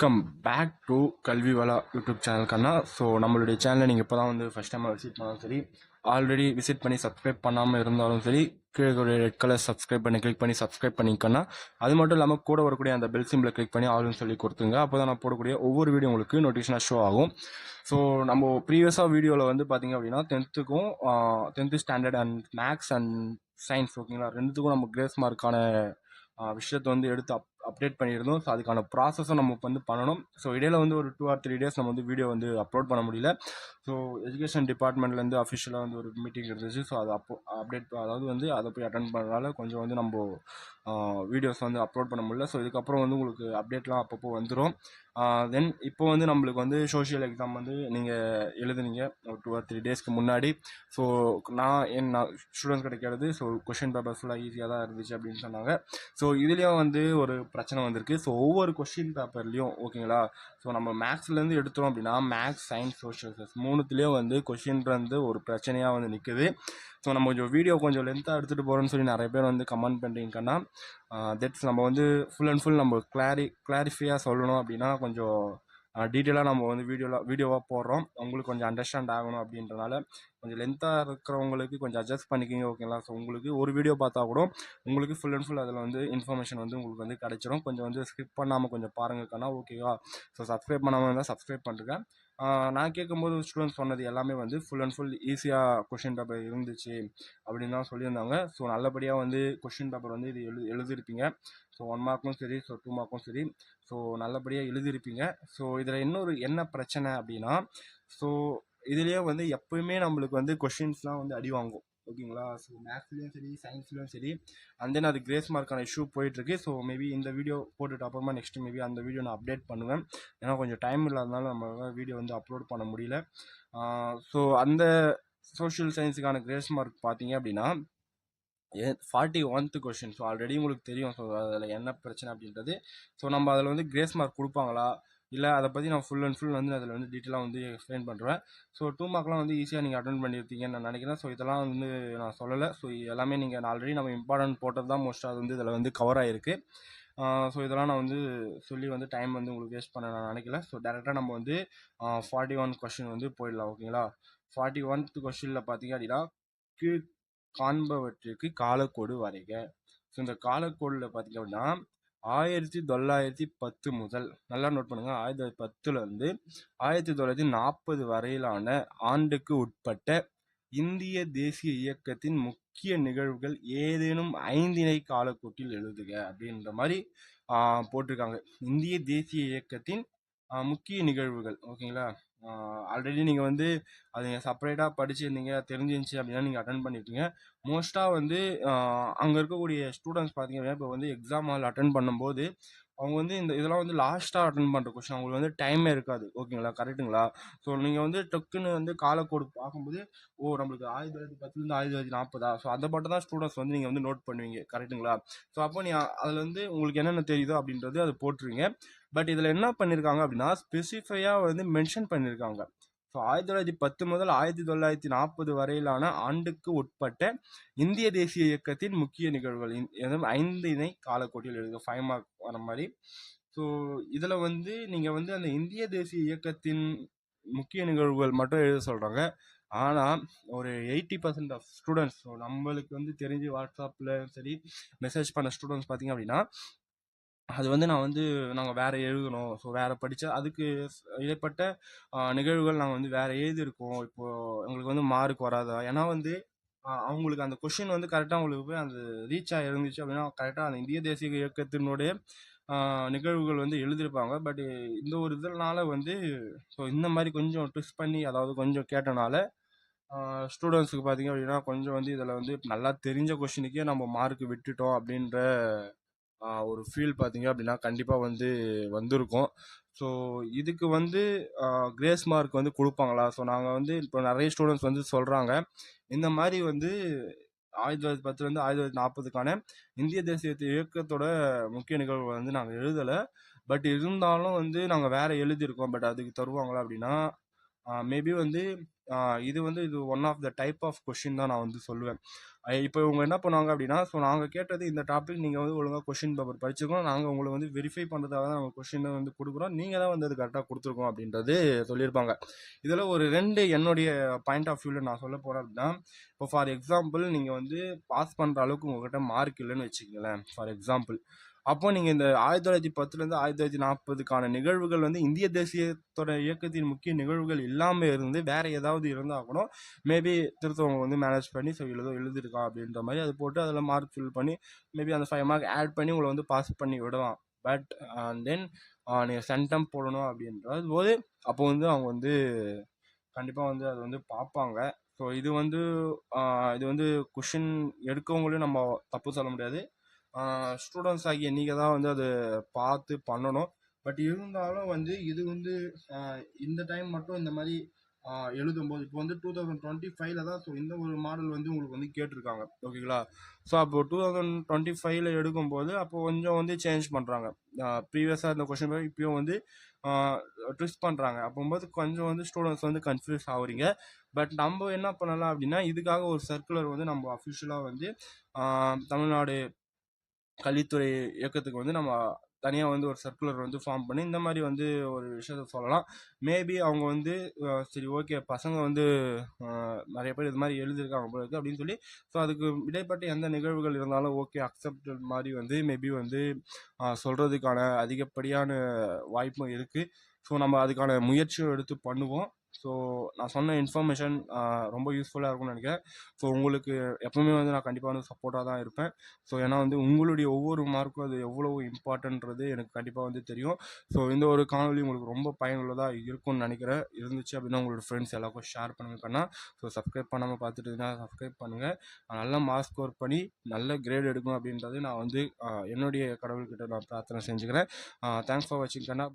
Welcome back to கல்வி வளா YouTube சேனலுக்கான. So நம்மளுடைய சேனலை நீங்கள் இப்போ தான் வந்து ஃபஸ்ட் டைம் விசிட் பண்ணாலும் சரி, ஆல்ரெடி விசிட் பண்ணி சப்ஸ்கிரைப் பண்ணாமல் இருந்தாலும் சரி, கீழே ரெட் கலர் சப்ஸ்கிரைப் பண்ணி கிளிக் பண்ணி சப்ஸ்கிரைப் பண்ணிக்கன்னா, அது மட்டும் இல்லாமல் கூட வரக்கூடிய அந்த பெல் சிம்பிளை கிளிக் பண்ணி ஆல்னு சொல்லி கொடுத்துங்க. அப்போ தான் நான் போடக்கூடிய ஒவ்வொரு வீடியோ உங்களுக்கு நோட்டிஃபிகேஷனாக ஷோ ஆகும். ஸோ நம்ம ப்ரீவியஸாக வீடியோவில் வந்து பார்த்திங்க அப்படின்னா 10th standard and maths and science ஓகேங்களா, ரெண்டுத்துக்கும் நம்ம கிரேஸ் மார்க்கான விஷயத்தை வந்து எடுத்து அப்டேட் பண்ணியிருந்தோம். ஸோ அதுக்கான ப்ராசஸும் நம்ம வந்து பண்ணணும். ஸோ இடையில வந்து ஒரு 2 or 3 days நம்ம வந்து வீடியோ வந்து அப்லோட் பண்ண முடியல. ஸோ எஜுகேஷன் டிபார்ட்மெண்ட்லேருந்து அஃபிஷியலாக வந்து ஒரு மீட்டிங் இருந்துச்சு. ஸோ அது அப்டேட் அதாவது வந்து அதை போய் அட்டன் பண்ணுறதால கொஞ்சம் வந்து நம்ம வீடியோஸ் வந்து அப்லோட் பண்ண முடியல. ஸோ இதுக்கப்புறம் வந்து உங்களுக்கு அப்டேட்லாம் அப்பப்போ வந்துடும். தென் இப்போ வந்து நம்மளுக்கு வந்து சோஷியல் எக்ஸாம் வந்து நீங்கள் எழுதுனீங்க ஒரு 2 or 3 daysக்கு முன்னாடி. ஸோ நான் ஸ்டூடெண்ட்ஸ் கிடைக்கிறது ஸோ கொஷின் பேப்பர் ஃபுல்லாக ஈஸியாக தான் இருந்துச்சு அப்படின்னு சொன்னாங்க. ஸோ இதுலேயும் வந்து ஒரு பிரச்சனை வந்திருக்கு. ஸோ ஒவ்வொரு கொஷின் பேப்பர்லேயும் ஓகேங்களா, ஸோ நம்ம மேக்ஸ்லேருந்து எடுத்தோம் அப்படின்னா மேக்ஸ், சயின்ஸ், சோஷியல் சயின்ஸ் மூணுத்துலேயும் வந்து கொஷின்றது ஒரு பிரச்சனையாக வந்து நிற்குது. ஸோ நம்ம கொஞ்சம் வீடியோ கொஞ்சம் லென்த்தாக எடுத்துகிட்டு போகிறோன்னு சொல்லி நிறைய பேர் வந்து கமெண்ட் பண்ணுறீங்கன்னா, தட்ஸ் நம்ம வந்து ஃபுல் அண்ட் ஃபுல் நம்ம கிளாரிஃபையாக சொல்லணும் அப்படின்னா கொஞ்சம் டீட்டெயிலாக நம்ம வந்து வீடியோவாக போடுறோம். உங்களுக்கு கொஞ்சம் அண்டர்ஸ்டாண்ட் ஆகணும் அப்படின்றனால கொஞ்சம் லென்த்தாக இருக்கிறவங்களுக்கு கொஞ்சம் அட்ஜஸ்ட் பண்ணிக்கிங்க ஓகேங்களா. ஸோ உங்களுக்கு ஒரு வீடியோ பார்த்தா கூட உங்களுக்கு ஃபுல் அண்ட் ஃபுல் அதில் வந்து இன்ஃபர்மேஷன் வந்து உங்களுக்கு வந்து கிடைச்சிரும். கொஞ்சம் வந்து ஸ்கிப் பண்ணாமல் கொஞ்சம் பாருங்கக்கண்ணா ஓகேவா. ஸோ சப்ஸ்கிரைப் பண்ணாமல் இருந்தால் சப்ஸ்கிரைப் பண்ணுறேன். நான் கேட்கும்போது ஸ்டூடெண்ட்ஸ் சொன்னது எல்லாமே வந்து ஃபுல் அண்ட் ஃபுல் ஈஸியாக கொஷின் பேப்பர் இருந்துச்சு அப்படின்னு தான் சொல்லியிருந்தாங்க. ஸோ நல்லபடியாக வந்து கொஷின் பேப்பர் வந்து இது எழுதியிருப்பீங்க. ஸோ 1 மார்க்கும் சரி, ஸோ 2 மார்க்கும் சரி, ஸோ நல்லபடியாக எழுதியிருப்பீங்க. ஸோ இதில் இன்னொரு என்ன பிரச்சனை அப்படின்னா, ஸோ இதுலேயே வந்து எப்போயுமே நம்மளுக்கு வந்து கொஷின்ஸ்லாம் வந்து அடி வாங்கும் ஓகேங்களா. ஸோ மேக்ஸ்லேயும் சரி, சயின்ஸ்லேயும் சரி, அண்ட் தென் அது கிரேஸ் மார்க்கான இஷ்யூ போயிட்டுருக்கு. ஸோ மேபி இந்த வீடியோ போட்டுட்டு அப்புறமா நெக்ஸ்ட் மேபி அந்த வீடியோ நான் அப்டேட் பண்ணுவேன். ஏன்னா கொஞ்சம் டைம் இல்லாதனால நம்ம வீடியோ வந்து அப்லோட் பண்ண முடியல. ஸோ அந்த சோஷியல் சயின்ஸுக்கான கிரேஸ் மார்க் பார்த்தீங்க அப்படின்னா 41th கொஷின். ஸோ ஆல்ரெடி உங்களுக்கு தெரியும் ஸோ அதில் என்ன பிரச்சனை அப்படின்றது. ஸோ நம்ம அதில் வந்து கிரேஸ் மார்க் கொடுப்பாங்களா இல்லை அதை பற்றி நான் ஃபுல் அண்ட் ஃபுல் வந்து அதில் வந்து டீட்டெயிலாக வந்து எக்ஸ்பிளைன் பண்ணுறேன். ஸோ 2 மார்க்லாம் வந்து ஈஸியாக நீங்கள் அட்டன் பண்ணியிருப்பீங்கன்னு நான் நினைக்கிறேன். ஸோ இதெல்லாம் வந்து நான் சொல்லலை. ஸோ எல்லாமே நீங்கள் ஆல்ரெடி நம்ம இம்பார்ட்டன்ட் போட்டது தான் மோஸ்ட்டாக அது வந்து இதில் வந்து கவர் ஆகிருக்கு. ஸோ இதெல்லாம் நான் வந்து சொல்லி வந்து டைம் வந்து உங்களுக்கு வேஸ்ட் பண்ண நான் நினைக்கல. ஸோ டேரெக்டாக நம்ம வந்து 41 கொஷின் வந்து போயிடலாம் ஓகேங்களா. 41th கொஷினில் பார்த்தீங்க அப்படின்னா காண்பவற்றிற்கு காலக்கோடு வரைக. ஸோ இந்த காலக்கோடில் பார்த்தீங்க அப்படின்னா 1910 முதல் நல்லா நோட் பண்ணுங்க, 1910 1940 வரையிலான ஆண்டுக்கு உட்பட்ட இந்திய தேசிய இயக்கத்தின் முக்கிய நிகழ்வுகள் ஏதேனும் 5 காலக்கோட்டில் எழுதுக அப்படின்ற மாதிரி போட்டிருக்காங்க. இந்திய தேசிய இயக்கத்தின் முக்கிய நிகழ்வுகள் ஓகேங்களா. ஆல்ரெடி நீங்கள் வந்து அது நீங்கள் செப்பரேட்டாக படிச்சிருந்தீங்க தெரிஞ்சிருந்துச்சு அப்படின்னா நீங்கள் அட்டன் பண்ணியிருப்பீங்க. மோஸ்ட்டாக வந்து அங்கே இருக்கக்கூடிய ஸ்டூடெண்ட்ஸ் பார்த்தீங்க அப்படின்னா இப்போ வந்து எக்ஸாம் ஹால் அட்டன் பண்ணும்போது அவங்க வந்து இதெல்லாம் வந்து லாஸ்ட்டாக அட்டன் பண்ணுற கொஸ்டின், அவங்களுக்கு வந்து டைமே இருக்காது ஓகேங்களா, கரெக்டுங்களா. ஸோ நீங்கள் வந்து டக்குன்னு வந்து காலக்கோடு பார்க்கும்போது நம்மளுக்கு 1910 1940 ஸோ அதை மட்டும் தான் ஸ்டூடெண்ட்ஸ் வந்து நீங்கள் வந்து நோட் பண்ணுவீங்க கரெக்டுங்களா. ஸோ அப்போ நீங்கள் அதில் வந்து உங்களுக்கு என்னென்ன தெரியுதோ அப்படின்றது அது போட்டுருவீங்க. பட் இதில் என்ன பண்ணியிருக்காங்க அப்படின்னா ஸ்பெசிஃபையாக வந்து மென்ஷன் பண்ணியிருக்காங்க. ஸோ 1910 முதல் 1940 வரையிலான ஆண்டுக்கு உட்பட்ட இந்திய தேசிய இயக்கத்தின் முக்கிய நிகழ்வுகள் 5 காலக்கோட்டில் எழுதுக 5 மார்க் வர மாதிரி. ஸோ இதில் வந்து நீங்கள் வந்து அந்த இந்திய தேசிய இயக்கத்தின் முக்கிய நிகழ்வுகள் மட்டும் எழுத சொல்கிறாங்க. ஆனால் ஒரு 80% ஆஃப் ஸ்டூடெண்ட்ஸ், ஸோ நம்மளுக்கு வந்து தெரிஞ்சு வாட்ஸ்அப்பில் சரி மெசேஜ் பண்ண ஸ்டூடெண்ட்ஸ் பார்த்தீங்க அப்படின்னா அது வந்து நாங்கள் வேறு எழுதணும். ஸோ வேறு படித்தா அதுக்கு இடைப்பட்ட நிகழ்வுகள் நாங்கள் வந்து வேறு எழுதியிருக்கோம். இப்போது எங்களுக்கு வந்து மார்க் வராதா, ஏன்னா வந்து அவங்களுக்கு அந்த கொஷின் வந்து கரெக்டாக அவங்களுக்கு போய் அந்த ரீச் ஆகிருந்துச்சு அப்படின்னா கரெக்டாக அந்த இந்திய தேசிய இயக்கத்தினுடைய நிகழ்வுகள் வந்து எழுதியிருப்பாங்க. பட் இந்த ஒரு இதனால வந்து ஸோ இந்த மாதிரி கொஞ்சம் ட்விஸ்ட் பண்ணி அதாவது கொஞ்சம் கேட்டனால ஸ்டூடெண்ட்ஸுக்கு பார்த்தீங்க அப்படின்னா கொஞ்சம் வந்து இதில் வந்து நல்லா தெரிஞ்ச கொஷினுக்கே நம்ம மார்க் விட்டுட்டோம் அப்படின்ற ஒரு ஃபீல் பார்த்தீங்க அப்படின்னா கண்டிப்பாக வந்து வந்திருக்கும். ஸோ இதுக்கு வந்து கிரேஸ் மார்க் வந்து கொடுப்பாங்களா. ஸோ நாங்கள் வந்து இப்போ நிறைய ஸ்டூடெண்ட்ஸ் வந்து சொல்கிறாங்க இந்த மாதிரி வந்து 1910 1940 இந்திய தேசிய இயக்கத்தோட முக்கிய நிகழ்வு வந்து நாங்கள் எழுதலை. பட் இருந்தாலும் வந்து நாங்கள் வேறு எழுதியிருக்கோம். பட் அதுக்கு தருவாங்களா அப்படின்னா மேபி வந்து இது வந்து இது one of the type of question தான் நான் வந்து சொல்லுவேன். இப்போ இவங்க என்ன பண்ணுவாங்க அப்படின்னா, ஸோ நாங்கள் கேட்டது இந்த டாபிக், நீங்கள் வந்து ஒழுங்காக கொஷின் பேப்பர் படிச்சுக்கணும், நாங்கள் உங்களை வந்து வெரிஃபை பண்ணுறதுக்காக தான் நாங்கள் கொஷினை வந்து கொடுக்குறோம், நீங்கள் தான் வந்து அது கரெக்டாக கொடுத்துருக்கோம் அப்படின்றது சொல்லியிருப்பாங்க. இதில் ஒரு 2 என்னுடைய பாயிண்ட் ஆஃப் வியூவில் நான் சொல்ல போகிறேன் அப்படின்னா, இப்போ ஃபார் எக்ஸாம்பிள் நீங்கள் வந்து பாஸ் பண்ணுற அளவுக்கு உங்கள்கிட்ட மார்க் இல்லைன்னு வச்சுக்கங்களேன், ஃபார் எக்ஸாம்பிள். அப்போ நீங்கள் இந்த 1910லேருந்து 1940க்கான நிகழ்வுகள் வந்து இந்திய தேசியத்தோட இயக்கத்தின் முக்கிய நிகழ்வுகள் இல்லாமல் இருந்து வேற ஏதாவது இருந்தால் கூட மேபி திருத்தவங்க வந்து மேனேஜ் பண்ணி ஸோ எழுதிருக்கா அப்படின்ற மாதிரி அது போட்டு அதில் மார்க் ஃபில் பண்ணி மேபி அந்த 5 மார்க் ஆட் பண்ணி உங்களை வந்து பாஸ் பண்ணி விடலாம். பட் தென் நீங்கள் சென்டம் போடணும் அப்படின்றது போது அப்போ வந்து அவங்க வந்து கண்டிப்பாக வந்து அது வந்து பார்ப்பாங்க. ஸோ இது வந்து கொஷின் எடுக்கவங்களையும் நம்ம தப்பு சொல்ல முடியாது, ஸ்டூடெண்ட்ஸ் ஆகிய நீங்கள் தான் வந்து அதை பார்த்து பண்ணணும். பட் இருந்தாலும் வந்து இது வந்து இந்த டைம் மட்டும் இந்த மாதிரி எழுதும்போது இப்போ வந்து 2025 தான் ஸோ இந்த ஒரு மாடல் வந்து உங்களுக்கு வந்து கேட்டிருக்காங்க, ஓகேங்களா? ஸோ அப்போ 2025 எடுக்கும்போது அப்போ கொஞ்சம் வந்து சேஞ்ச் பண்ணுறாங்க. ப்ரீவியஸாக இருந்த கொஷின் பேப்பர் இப்பயும் வந்து ட்விஸ்ட் பண்ணுறாங்க. அப்போது கொஞ்சம் வந்து ஸ்டூடெண்ட்ஸ் வந்து கன்ஃபியூஸ் ஆகுறீங்க. பட் நம்ம என்ன பண்ணலாம் அப்படின்னா, இதுக்காக ஒரு சர்க்குலர் வந்து நம்ம அஃபிஷியலாக வந்து தமிழ்நாடு கல்வித்துறை இயக்கத்துக்கு வந்து நம்ம தனியாக வந்து ஒரு சர்க்குலர் வந்து ஃபார்ம் பண்ணி இந்த மாதிரி வந்து ஒரு விஷயத்த சொல்லலாம். மேபி அவங்க வந்து சரி ஓகே பசங்க வந்து நிறைய பேர் இது மாதிரி எழுதியிருக்காங்க போல இருக்குது அப்படின்னு சொல்லி ஸோ அதுக்கு இடைப்பட்ட எந்த நிகழ்வுகள் இருந்தாலும் ஓகே அக்செப்டட் மாதிரி வந்து மேபி வந்து சொல்கிறதுக்கான அதிகப்படியான வாய்ப்பும் இருக்குது. ஸோ நம்ம அதுக்கான முயற்சியும் எடுத்து பண்ணுவோம். ஸோ நான் சொன்ன இன்ஃபர்மேஷன் ரொம்ப யூஸ்ஃபுல்லாக இருக்கும்னு நினைக்கிறேன். ஸோ உங்களுக்கு எப்பவுமே வந்து நான் கண்டிப்பாக வந்து சப்போர்ட்டாக தான் இருப்பேன். ஸோ ஏன்னா வந்து உங்களுடைய ஒவ்வொரு மார்க்கும் அது எவ்வளோ இம்பார்ட்டன்றது எனக்கு கண்டிப்பாக வந்து தெரியும். ஸோ இந்த ஒரு காணொலி உங்களுக்கு ரொம்ப பயனுள்ளதாக இருக்கும்னு நினைக்கிறேன். இருந்துச்சு அப்படின்னா உங்களோட ஃப்ரெண்ட்ஸ் எல்லாருக்கும் ஷேர் பண்ணுங்க கண்ணா. ஸோ சப்ஸ்கிரைப் பண்ணாமல் பார்த்துட்டு இருந்தால் சப்ஸ்கிரைப் பண்ணுங்கள். நல்ல மார்க் ஸ்கோர் பண்ணி நல்ல கிரேட் எடுக்கணும் அப்படின்றது நான் வந்து என்னுடைய கடவுள்கிட்ட நான் பிரார்த்தனை செஞ்சுக்கிறேன். தேங்க்ஸ் ஃபார் வாட்சிங் கண்ணா.